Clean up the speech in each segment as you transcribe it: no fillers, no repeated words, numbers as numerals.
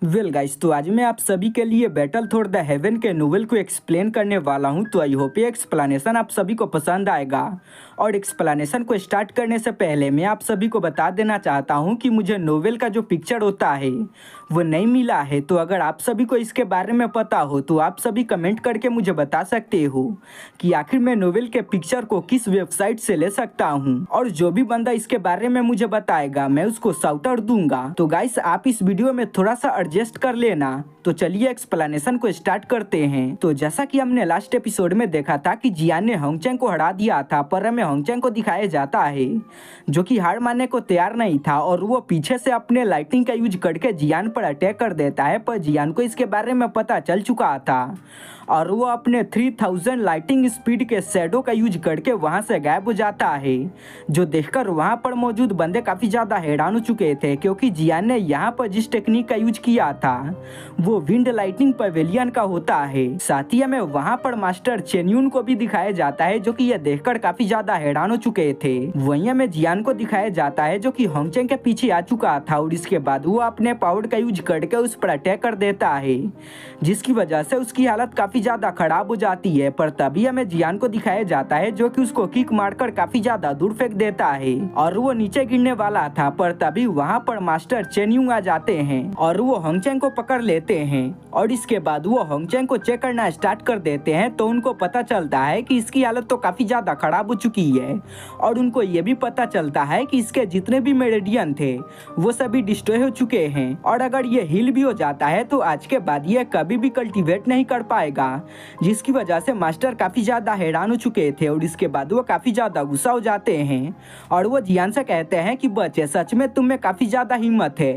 Well guys, तो आज मैं आप सभी के लिए बैटल थ्रू द हेवन के नोवेल को एक्सप्लेन करने वाला हूं। तो आई होप ये एक्सप्लेनेशन आप सभी को पसंद आएगा। और एक्सप्लेनेशन को स्टार्ट करने से पहले मैं आप सभी को बता देना चाहता हूं कि मुझे नोवेल का जो पिक्चर होता है वो नहीं मिला है। तो अगर आप सभी को इसके बारे में पता हो तो आप सभी कमेंट करके मुझे बता सकते हो कि आखिर मैं नोवेल के पिक्चर को किस वेबसाइट से ले सकता हूँ। और जो भी बंदा इसके बारे में मुझे बताएगा मैं उसको शाउट आउट दूंगा। तो गाइस, आप इस वीडियो में थोड़ा सा एडजस्ट कर लेना। तो चलिए एक्सप्लेनेशन को स्टार्ट करते हैं। तो जैसा कि हमने लास्ट एपिसोड में देखा था कि जियान ने होंगचेंग को हरा दिया था, पर हमें होंगचेंग को दिखाया जाता है जो कि हार मानने को तैयार नहीं था और वो पीछे से अपने लाइटिंग का यूज करके जियान पर अटैक कर देता है। पर जियान को इसके बारे में पता चल चुका था और वो अपने 3000 लाइटिंग स्पीड के शैडो का यूज करके वहां से गायब हो जाता है, जो देखकर वहां पर मौजूद बंदे काफी ज्यादा हैरान हो चुके थे क्योंकि जियान ने यहाँ पर जिस टेक्निक का यूज किया था वो विंड लाइटिंग पवेलियन का होता है। साथ ही हमें वहां पर मास्टर चेन्यून को भी दिखाया जाता है जो कि यह देखकर काफी ज्यादा हैरान हो चुके थे। वहीं हमें जियान को दिखाया जाता है जो कि होंगचेंग के पीछे आ चुका था और इसके बाद वो अपने पावर का यूज करके उस पर अटैक कर देता है, जिसकी वजह से उसकी हालत काफी ज्यादा खराब हो जाती है। पर तभी हमें जियान को दिखाया जाता है जो कि उसको किक मारकर काफी ज्यादा दूर फेंक देता है और वो नीचे गिरने वाला था। पर तभी वहां पर मास्टर चेन्यूंग आ जाते हैं और वो होंगचेंग को पकड़ लेते हैं और इसके बाद वो होंगचेंग को चेक करना स्टार्ट कर देते हैं। तो उनको पता चलता है कि इसकी हालत तो काफी ज्यादा खराब हो चुकी है और उनको ये भी पता चलता है कि इसके जितने भी मेरिडियन थे वो सभी डिस्ट्रॉय हो चुके हैं और अगर ये हील भी हो जाता है तो आज के बाद ये कभी भी कल्टीवेट नहीं कर पाएगा, जिसकी वजह से मास्टर काफी ज्यादा हैरान हो चुके थे और इसके बाद वो काफी ज्यादा गुस्सा हो जाते हैं और वो जियान से कहते हैं कि बच्चे, सच में तुम में काफी ज्यादा हिम्मत है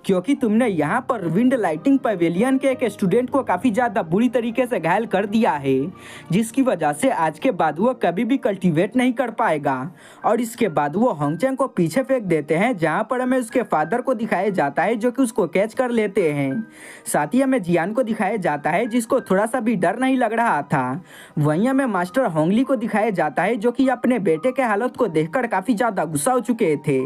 क्योंकि तुमने यहाँ पर विंड लाइटिंग पवेलियन के एक स्टूडेंट को काफी ज्यादा बुरी तरीके से घायल कर दिया है, जिसकी वजह से आज के बाद वो कभी भी कल्टीवेट नहीं कर पाएगा। और इसके बाद वो होंगचेंग को पीछे फेंक देते हैं जहाँ पर हमें उसके फादर को दिखाया जाता है जो कि उसको कैच कर लेते हैं। साथ ही हमें जियान को दिखाया जाता है जिसको थोड़ा सा भी डर नहीं लग रहा था। वहीं हमें मास्टर होंगली को दिखाया जाता है जो कि अपने बेटे के हालत को देखकर काफी ज्यादा गुस्सा हो चुके थे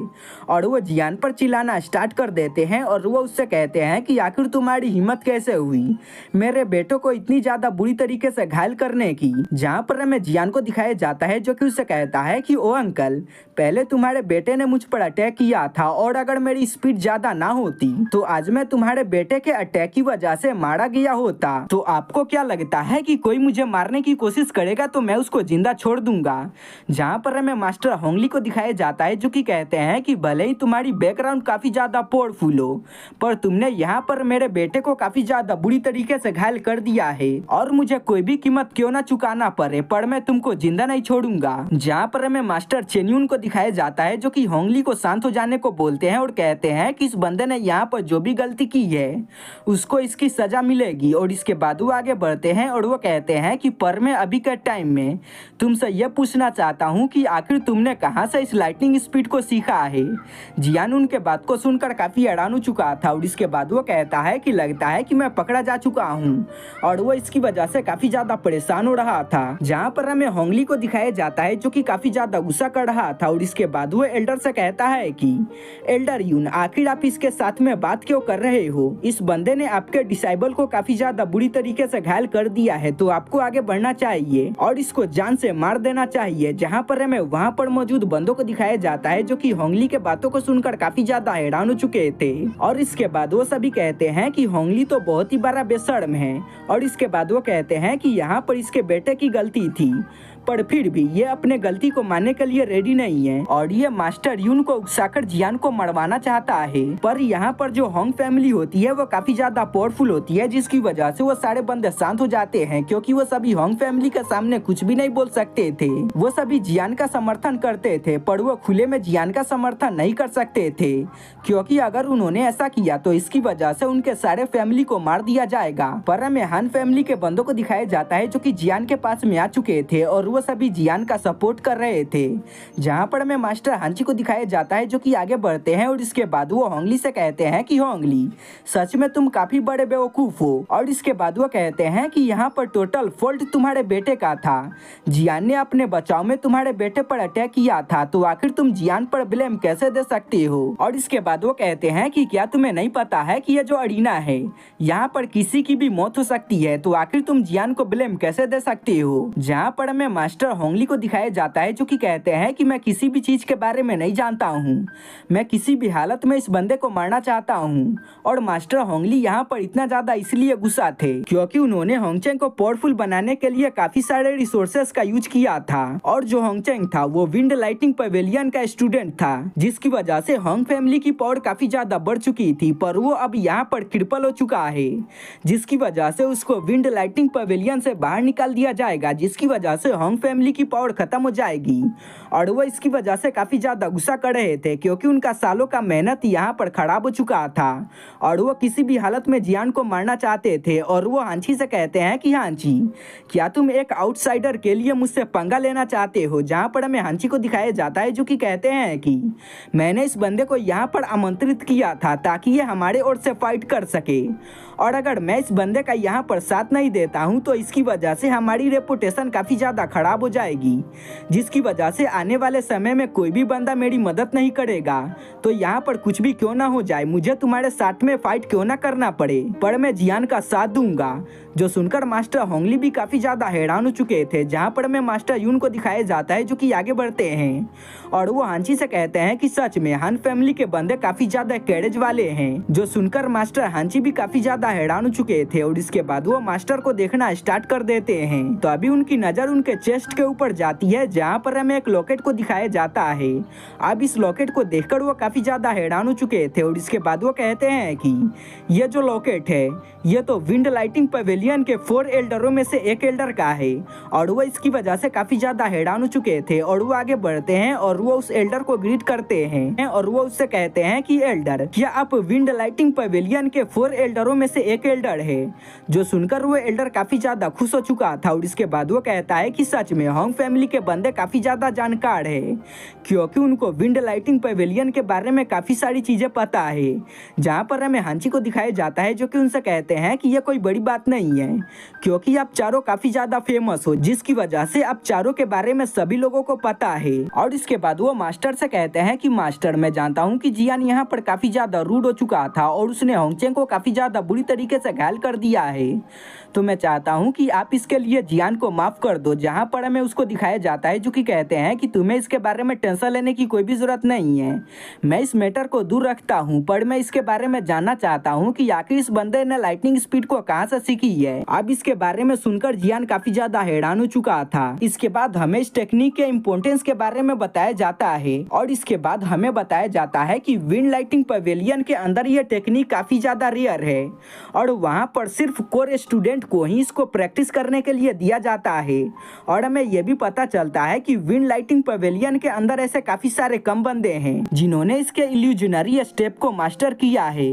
और वो जियान पर चिल्लाना स्टार्ट कर देते हैं और वो उससे कहते हैं कि आखिर तुम्हारी हिम्मत कैसे हुई मेरे बेटों को इतनी ज्यादा बुरी तरीके से घायल करने की। जहाँ पर हमें जियान को दिखाया जाता है जो कि उससे कहता है कि ओ अंकल, पहले तुम्हारे बेटे ने मुझ पर अटैक किया था और अगर मेरी स्पीड ज्यादा ना होती तो आज मैं तुम्हारे बेटे के अटैक की वजह से मारा गया होता। तो आपको क्या लगता है कि कोई मुझे मारने की कोशिश करेगा तो मैं उसको जिंदा छोड़ दूंगा। जहाँ पर हमें मास्टर होंगली को दिखाया जाता है जो कि कहते हैं कि भले ही तुम्हारी बैकग्राउंड काफी ज्यादा पावरफुल हो पर तुमने यहाँ पर मेरे बेटे को काफी ज्यादा बुरी तरीके से घायल कर दिया है और मुझे कोई भी कीमत क्यों ना चुकाना पड़े पर मैं तुमको जिंदा नहीं छोड़ूंगा। जहाँ पर हमें मास्टर चेन्यून को दिखाया जाता है जो कि होंगली को शांत हो जाने को बोलते हैं और कहते हैं कि इस बंदे ने यहाँ पर जो भी गलती की है उसको इसकी सजा मिलेगी। और इसके बाद वो आगे बढ़ते हैं और वो कहते हैं कि पर मैं अभी के टाइम में तुमसे यह पूछना चाहता हूँ कि आखिर तुमने कहाँ से इस लाइटनिंग स्पीड को सीखा है। जियान उनके बात को सुनकर काफी हैरान हो चुका था और इसके बाद वो कहता है कि लगता है कि मैं पकड़ा जा चुका हूँ और वो इसकी वजह से काफी ज्यादा परेशान हो रहा था। जहाँ पर हमें होंगली को दिखाया जाता है जो कि काफी ज्यादा गुस्सा कर रहा था और इसके बाद वो एल्डर से कहता है कि एल्डर यून, आखिर आप इसके साथ में बात क्यों कर रहे हो। इस बंदे ने आपके डिसाइबल को काफी ज्यादा बुरी तरीके से घायल कर दिया है तो आपको आगे बढ़ना चाहिए और इसको जान से मार देना चाहिए। जहाँ पर हमें वहाँ पर मौजूद बंदों को दिखाया जाता है जो कि होंगली के बातों को सुनकर काफी ज्यादा हैरान हो चुके थे और इसके बाद वो सभी कहते हैं कि होंगली तो बहुत ही बड़ा बेशर्म है और इसके बाद वो कहते हैं कि यहाँ पर इसके बेटे की गलती थी पर फिर भी ये अपने गलती को मानने के लिए रेडी नहीं है और ये मास्टर यून को उकसाकर जियान को मरवाना चाहता है। पर यहाँ पर जो होंग फैमिली होती है वो काफी ज्यादा पावरफुल होती है, जिसकी वजह से वो सारे बंदे शांत हो जाते हैं क्योंकि वो सभी होंग फैमिली के सामने कुछ भी नहीं बोल सकते थे। वो सभी जियान का समर्थन करते थे पर वो खुले में जियान का समर्थन नहीं कर सकते थे क्योंकि अगर उन्होंने ऐसा किया तो इसकी वजह से उनके सारे फैमिली को मार दिया जाएगा। पर हमें हान फैमिली के बंदों को दिखाया जाता है जो कि जियान के पास में आ चुके थे और वो सभी जियान का सपोर्ट कर रहे थे। जहाँ पर हमें मास्टर हांची को दिखाया जाता है जो कि आगे बढ़ते हैं और इसके बाद वो होंगली से कहते हैं कि होंगली, सच में तुम काफी बड़े बेवकूफ हो। और इसके बाद वो कहते हैं कि यहाँ पर टोटल फॉल्ट तुम्हारे बेटे का था। जियान ने अपने बचाव में तुम्हारे बेटे पर अटैक किया था, तो आखिर तुम जियान पर ब्लेम कैसे दे सकती हो। और इसके बाद वो कहते हैं कि क्या तुम्हें नहीं पता है कि ये जो अरीना है यहाँ पर किसी की भी मौत हो सकती है, तो आखिर तुम जियान को ब्लेम कैसे दे सकती हो। जहाँ पर हमें मास्टर होंगली को दिखाया जाता है जो कि कहते हैं कि मैं किसी भी चीज के बारे में नहीं जानता हूँ, मैं किसी भी हालत में इस बंदे को मारना चाहता हूँ। और मास्टर होंगली यहाँ पर इतना ज्यादा इसलिए गुस्सा थे क्योंकि उन्होंने होंगचेंग को पावरफुल बनाने के लिए काफी सारे रिसोर्सेस का यूज किया था। और जो होंगचेंग था वो विंड लाइटिंग पवेलियन का स्टूडेंट था, जिसकी वजह से होंग फैमिली की पावर काफी ज्यादा बढ़ चुकी थी, पर वो अब यहाँ पर क्रिपल हो चुका है, जिसकी वजह से उसको विंड लाइटिंग पवेलियन से बाहर निकाल दिया जाएगा, जिसकी वजह से होंग फैमिली की पावर खत्म हो जाएगी। और वो इसकी वजह से काफी ज्यादा गुस्सा कर रहे थे क्योंकि उनका सालों का मेहनत यहाँ पर खराब हो चुका था और वो किसी भी हालत में जियान को मारना चाहते थे। और वो हांची से कहते हैं कि हांची, क्या तुम एक आउटसाइडर के लिए मुझसे पंगा लेना चाहते हो। जहाँ पर हमें हांची को दिखाया जाता है जो कि कहते हैं कि मैंने इस बंदे को यहाँ पर आमंत्रित किया था ताकि ये हमारे ओर से फाइट कर सके, और अगर मैं इस बंदे का यहाँ पर साथ नहीं देता हूँ तो इसकी वजह से हमारी रेपुटेशन काफ़ी ज़्यादा खराब हो जाएगी, जिसकी वजह से आने वाले समय में कोई भी बंदा मेरी मदद नहीं करेगा। तो यहाँ पर कुछ भी क्यों ना हो जाए, मुझे तुम्हारे साथ में फाइट क्यों ना करना पड़े, पर मैं जियान का साथ दूंगा। जो सुनकर मास्टर होंगली भी काफ़ी ज़्यादा हैरान हो चुके थे। जहाँ पर हमें मास्टर यून को दिखाया जाता है जो कि आगे बढ़ते हैं और वो हांची से कहते हैं कि सच में हान फैमिली के बंदे काफ़ी ज़्यादा करेज वाले हैं। जो सुनकर मास्टर हांची भी काफ़ी ज़्यादा हैरान हो चुके थे और इसके बाद वो मास्टर को देखना स्टार्ट कर देते हैं। तो अभी उनकी नज़र उनके चेस्ट के ऊपर जाती है जहाँ पर हमें एक लॉकेट को दिखाया जाता है। अब इस लॉकेट को देखकर वो काफ़ी ज़्यादा हैरान हो चुके थे और इसके बाद वो कहते हैं कि ये जो लॉकेट है ये तो विंड लाइटिंग पवेलियन के 4 एल्डरों में से एक एल्डर का है। और वो इसकी वजह से काफ़ी ज़्यादा हैरान हो चुके थे और वो आगे बढ़ते हैं और वो उस एल्डर को ग्रीट करते हैं और वो उससे कहते हैं कि एल्डर, क्या आप विंड लाइटिंग पवेलियन के 4 एल्डरों में से एक एल्डर है। जो सुनकर वो एल्डर काफ़ी ज़्यादा खुश हो चुका था और इसके बाद वो कहता है कि सच में होंग फैमिली के बंदे काफ़ी ज़्यादा जानकार है क्योंकि उनको विंड लाइटिंग पवेलियन के बारे में काफ़ी सारी चीज़ें पता है। जहाँ पर हमें हांची को दिखाया जाता है जो कि उनसे कहते हैं कि ये कोई बड़ी बात नहीं है क्योंकि आप चारों काफ़ी ज़्यादा फेमस हो, जिसकी वजह से आप चारों के बारे में सभी लोगों को पता है। और इसके बाद वो मास्टर से कहते हैं कि मास्टर, मैं जानता हूँ कि जियान यहाँ पर काफ़ी ज़्यादा रूड हो चुका था और उसने होंगचेंग को काफ़ी ज़्यादा बुरी तरीके से घायल कर दिया है, तो मैं चाहता हूँ कि आप इसके लिए जियान को माफ़ कर दो। जहाँ पर हमें उसको दिखाया जाता है जो कि कहते हैं कि तुम्हें इसके बारे में टेंशन लेने की कोई भी ज़रूरत नहीं है, मैं इस मैटर को दूर रखता हूँ, पर मैं इसके बारे में जानना चाहता हूँ कि आखिर इस बंदे ने लाइटनिंग स्पीड को कहाँ से सीखी है। अब इसके बारे में सुनकर जियान काफ़ी ज़्यादा हैरान हो चुका था। इसके बाद हमें इस टेक्निक के इम्पोर्टेंस के बारे में बताया जाता है और इसके बाद हमें बताया जाता है कि विंड लाइटिंग पवेलियन के अंदर यह टेक्निक काफ़ी ज़्यादा रेयर है और वहाँ पर सिर्फ कोर स्टूडेंट को ही इसको प्रैक्टिस करने के लिए दिया जाता है। और हमें यह भी पता चलता है कि विंड लाइटिंग पवेलियन के अंदर ऐसे काफ़ी सारे कम बंदे हैं जिन्होंने इसके इल्यूजनरी स्टेप को मास्टर किया है,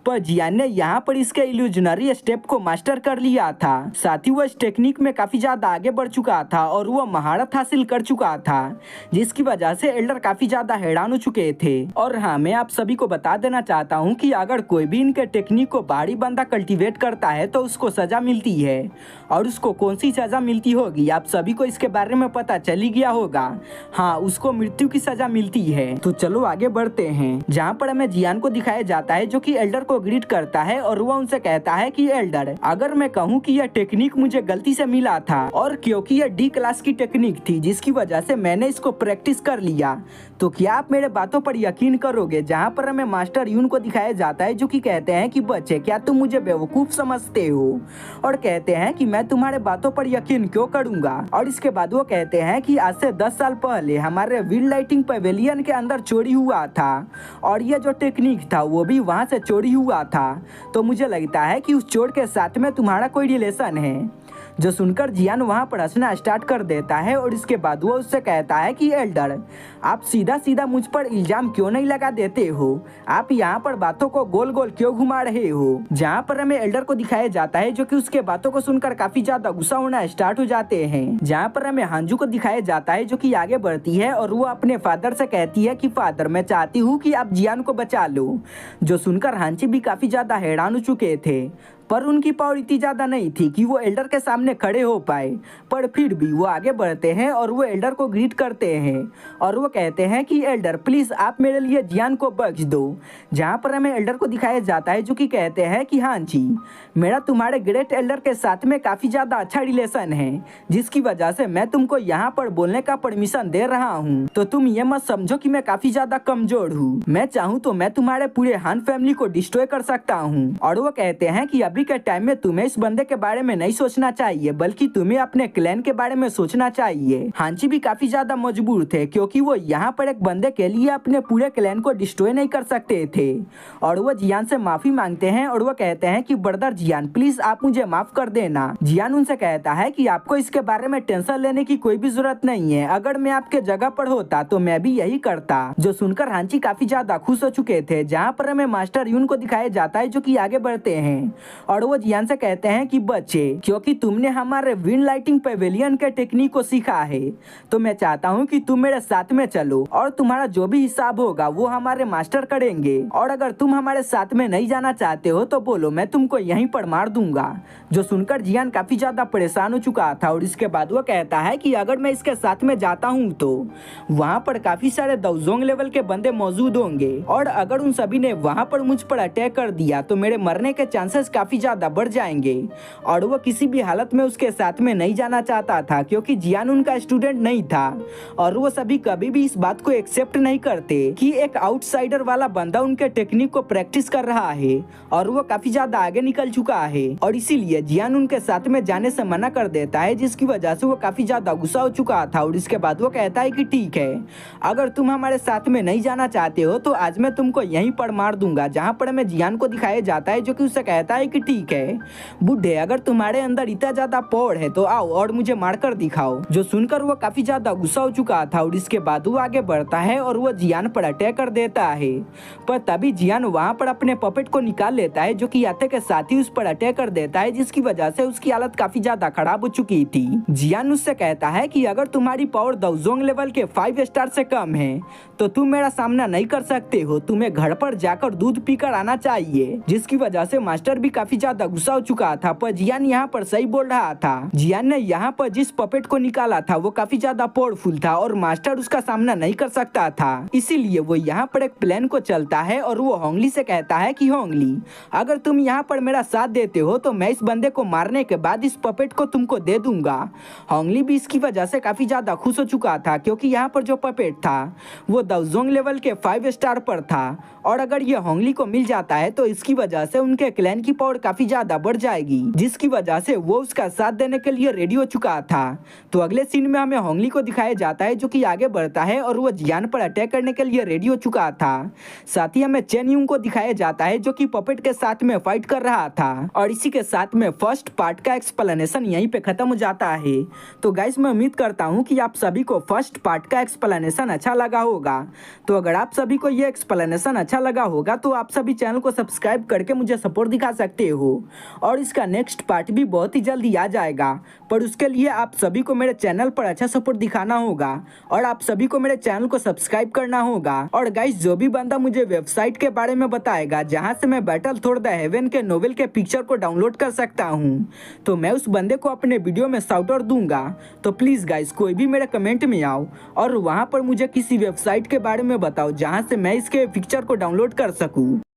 पर जियान ने यहाँ पर इसके इल्यूजनरी स्टेप को मास्टर कर लिया था। साथ ही वो इस टेक्निक में काफ़ी ज़्यादा आगे बढ़ चुका था और वो महारत हासिल कर चुका था, जिसकी वजह से एल्डर काफ़ी ज़्यादा हैरान हो चुके थे। और हाँ, मैं आप सभी को बता देना चाहता हूँ कि अगर कोई भी इनके टेक्निक को बाहरी बंदा कल्टीवेट करता है तो उसको सज़ा मिलती है और उसको कौन सी सज़ा मिलती होगी आप सभी को इसके बारे में पता चल ही गया होगा। हाँ, उसको मृत्यु की सज़ा मिलती है। तो चलो आगे बढ़ते हैं, जहाँ पर हमें जियान को दिखाया जाता है जो कि एल्डर को ग्रीट करता है और वो उनसे कहता है कि एल्डर, अगर मैं कहूँ कि यह टेक्निक मुझे गलती से मिला था और क्योंकि यह डी क्लास की टेक्निक थी जिसकी वजह से मैंने इसको प्रैक्टिस कर लिया, तो क्या आप मेरे बातों पर यकीन करोगे। जहाँ पर हमें मास्टर यून को दिखाया जाता है जो कि कहते हैं कि बच्चे, क्या तुम मुझे बेवकूफ़ समझते हो, और कहते हैं कि मैं तुम्हारे बातों पर यकीन क्यों करूँगा। और इसके बाद वो कहते हैं कि आज से 10 साल पहले हमारे विंड लाइटिंग पवेलियन के अंदर चोरी हुआ था और यह जो टेक्निक था वो भी वहाँ से चोरी हुआ था, तो मुझे लगता है कि उस चोर के साथ में तुम्हारा तुम्हारा कोई रिलेशन है। जो सुनकर जियान वहाँ पर हंसना स्टार्ट कर देता है और इसके बाद वो उससे कहता है कि एल्डर, आप सीधा सीधा मुझ पर इल्जाम क्यों नहीं लगा देते हो, आप यहाँ पर बातों को गोल गोल क्यों घुमा रहे हो। जहाँ पर हमें एल्डर को दिखाया जाता है जो कि उसके बातों को सुनकर काफी ज्यादा गुस्सा होना स्टार्ट हो जाते हैं। जहाँ पर हमें हांजू को दिखाया जाता है जो कि आगे बढ़ती है और वो अपने फादर से कहती है कि फादर, मैं चाहती हूँ कि आप जियान को बचा लो। जो सुनकर हांची भी काफी ज्यादा हैरान हो चुके थे, पर उनकी पावर इतनी ज़्यादा नहीं थी कि वो एल्डर के सामने खड़े हो पाए। पर फिर भी वो आगे बढ़ते हैं और वो एल्डर को ग्रीट करते हैं और वो कहते हैं कि एल्डर प्लीज़ आप मेरे लिए जियान को बख्श दो। जहाँ पर हमें एल्डर को दिखाया जाता है जो कि कहते हैं कि हाँ जी, मेरा तुम्हारे ग्रेट एल्डर के साथ में काफ़ी ज़्यादा अच्छा रिलेशन है, जिसकी वजह से मैं तुमको यहाँ पर बोलने का परमिशन दे रहा हूँ। तो तुम ये मत समझो कि मैं काफ़ी ज़्यादा कमज़ोर हूँ, मैं चाहूँ तो मैं तुम्हारे पूरे हान फैमिली को डिस्ट्रॉय कर सकता हूँ। और वो कहते हैं कि अभी के टाइम में तुम्हें इस बंदे के बारे में नहीं सोचना चाहिए, बल्कि तुम्हें अपने क्लैन के बारे में सोचना चाहिए। हांची भी काफी ज्यादा मजबूर थे क्योंकि वो यहाँ पर एक बंदे के लिए अपने पूरे क्लैन को डिस्ट्रॉय नहीं कर सकते थे। और वो जियान से माफी मांगते हैं और वो कहते हैं कि ब्रदर जियान, प्लीज आप मुझे माफ कर देना। जियान उनसे कहता है कि आपको इसके बारे में टेंशन लेने की कोई भी जरूरत नहीं है, अगर मैं आपके जगह पर होता तो मैं भी यही करता। जो सुनकर हांची काफी ज्यादा खुश हो चुके थे। जहाँ पर हमें मास्टर यून को दिखाया जाता है जो कि आगे बढ़ते हैं और वो जियान से कहते हैं कि बच्चे, क्योंकि तुमने हमारे विंड लाइटिंग पेवेलियन के टेक्निक को सीखा है, तो मैं चाहता हूं कि तुम मेरे साथ में चलो और तुम्हारा जो भी हिसाब होगा वो हमारे मास्टर करेंगे। और अगर तुम हमारे साथ में नहीं जाना चाहते हो तो बोलो, मैं तुमको यहीं पर मार दूंगा। जो सुनकर जियान काफी ज्यादा परेशान हो चुका था और इसके बाद वो कहता है कि अगर मैं इसके साथ में जाता हूँ तो वहाँ पर काफी सारे दाओजोंग लेवल के बंदे मौजूद होंगे और अगर उन सभी ने वहाँ पर मुझ पर अटैक कर दिया तो मेरे मरने के चांसेस काफी ज्यादा बढ़ जाएंगे। और वो किसी भी हालत में उसके साथ में नहीं जाना चाहता था क्योंकि जियान उनका स्टूडेंट नहीं था और वो सभी कभी भी इस बात को एक्सेप्ट नहीं करते कि एक आउटसाइडर वाला बंदा उनके टेक्निक को प्रैक्टिस कर रहा है और वो काफी ज्यादा आगे निकल चुका है। और इसीलिए जियान उनके साथ में जाने से मना कर देता है, जिसकी वजह से वो काफी ज्यादा गुस्सा हो चुका था। और इसके बाद वो कहता है कि ठीक है, अगर तुम हमारे साथ में नहीं जाना चाहते हो तो आज मैं तुमको यहीं पर मार दूंगा। जहाँ पर हमें जियान को दिखाया जाता है जो कि उससे कहता है कि ठीक है बुढ़े, अगर तुम्हारे अंदर इतना ज्यादा पावर है तो आओ और मुझे मारकर दिखाओ। जो सुनकर वो काफी ज्यादा गुस्सा हो चुका था और इसके बाद वो आगे बढ़ता है और वो जियान पर अटैक कर देता है। पर तभी जियान वहाँ पर अपने पपेट को निकाल लेता है जो कि आते के साथ ही उस पर अटैक कर देता है, जिसकी वजह से उसकी हालत काफी ज्यादा खराब हो चुकी थी। जियान उससे कहता है कि अगर तुम्हारी पावर दाओजोंग लेवल के 5 स्टार से कम है तो तुम मेरा सामना नहीं कर सकते हो, तुम्हें घर पर जाकर दूध पीकर आना चाहिए। जिसकी वजह से मास्टर भी काफी ज्यादा गुस्सा हो चुका था, पर जियान यहाँ पर सही बोल रहा था। जियान ने यहाँ पर जिस पपेट को निकाला था वो काफी ज्यादा पावरफुल था और मास्टर उसका सामना नहीं कर सकता था। इसीलिए वो यहाँ पर एक प्लान को चलता है और वो होंगली से कहता है कि होंगली, अगर तुम यहाँ पर मेरा साथ देते हो तो मैं इस बंदे को मारने के बाद इस पपेट को तुमको दे दूंगा। होंगली भी इसकी वजह से काफी ज्यादा खुश हो चुका था क्योंकि यहाँ पर जो पपेट था वो दाओजोंग लेवल के 5 स्टार पर था और अगर ये होंगली को मिल जाता है तो इसकी वजह से उनके क्लैन की पावर काफी ज्यादा बढ़ जाएगी, जिसकी वजह से वो उसका साथ देने के लिए रेडी हो चुका था। तो अगले सीन में हमें होंगली को दिखाया जाता है जो कि आगे बढ़ता है और वो जियान पर अटैक करने के लिए रेडी हो चुका था। साथ ही हमें चेन यूंग को दिखाया जाता है जो कि पपेट के साथ में फाइट कर रहा था। और इसी के साथ में फर्स्ट पार्ट का एक्सप्लेनेशन यहीं पे खत्म हो जाता है। तो गाइस मैं उम्मीद करता हूँ कि आप सभी को फर्स्ट पार्ट का एक्सप्लेनेशन अच्छा लगा होगा। तो अगर आप सभी को ये एक्सप्लेनेशन अच्छा लगा होगा तो आप सभी चैनल को सब्सक्राइब करके मुझे सपोर्ट दिखा सकते हो और इसका नेक्स्ट पार्ट भी बहुत ही जल्दी आ जाएगा। पर उसके लिए आप सभी को मेरे चैनल पर अच्छा सपोर्ट दिखाना होगा और आप सभी को मेरे चैनल को सब्सक्राइब करना होगा। और गाइस जो भी बंदा मुझे वेबसाइट के बारे में बताएगा जहां से मैं बैटलथोर द हेवन के नोवेल के पिक्चर को डाउनलोड कर सकता हूं, तो मैं उस बंदे को अपने वीडियो में शाउट आउट दूंगा। तो प्लीज़ गाइस कोई भी मेरे कमेंट में आओ और वहां पर मुझे किसी वेबसाइट के बारे में बताओ जहां से मैं इसके पिक्चर को डाउनलोड कर सकूँ।